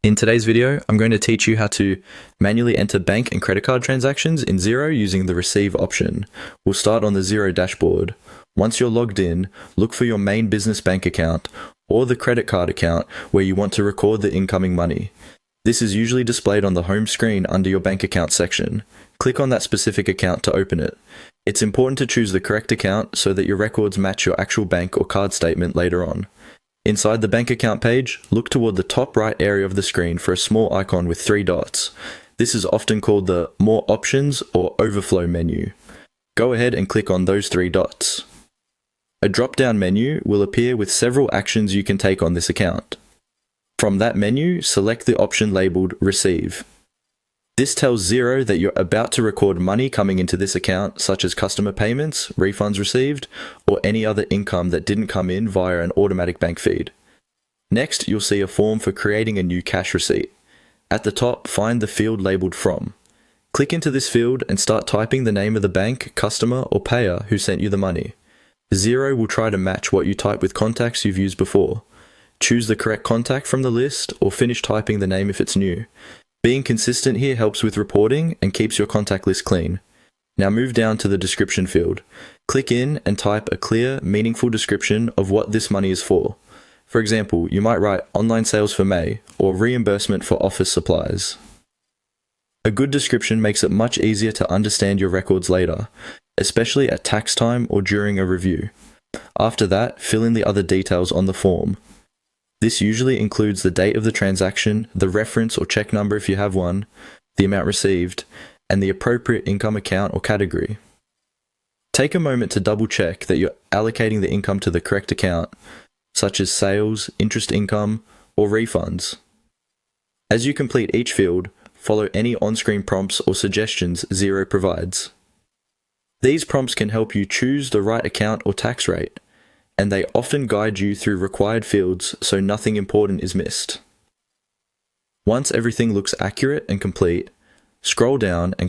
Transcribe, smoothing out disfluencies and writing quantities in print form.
In today's video, I'm going to teach you how to manually enter bank and credit card transactions in Xero using the Receive option. We'll start on the Xero dashboard. Once you're logged in, look for your main business bank account or the credit card account where you want to record the incoming money. This is usually displayed on the home screen under your bank account section. Click on that specific account to open it. It's important to choose the correct account so that your records match your actual bank or card statement later on. Inside the bank account page, look toward the top right area of the screen for a small icon with 3 dots. This is often called the More Options or Overflow menu. Go ahead and click on those 3 dots. A drop-down menu will appear with several actions you can take on this account. From that menu, select the option labeled Receive. This tells Xero that you're about to record money coming into this account, such as customer payments, refunds received, or any other income that didn't come in via an automatic bank feed. Next, you'll see a form for creating a new cash receipt. At the top, find the field labeled From. Click into this field and start typing the name of the bank, customer, or payer who sent you the money. Xero will try to match what you type with contacts you've used before. Choose the correct contact from the list, or finish typing the name if it's new. Being consistent here helps with reporting and keeps your contact list clean. Now move down to the description field. Click in and type a clear, meaningful description of what this money is for. For example, you might write online sales for May or reimbursement for office supplies. A good description makes it much easier to understand your records later, especially at tax time or during a review. After that, fill in the other details on the form. This usually includes the date of the transaction, the reference or check number if you have one, the amount received, and the appropriate income account or category. Take a moment to double check that you're allocating the income to the correct account, such as sales, interest income, or refunds. As you complete each field, follow any on-screen prompts or suggestions Xero provides. These prompts can help you choose the right account or tax rate, and they often guide you through required fields so nothing important is missed. Once everything looks accurate and complete, scroll down and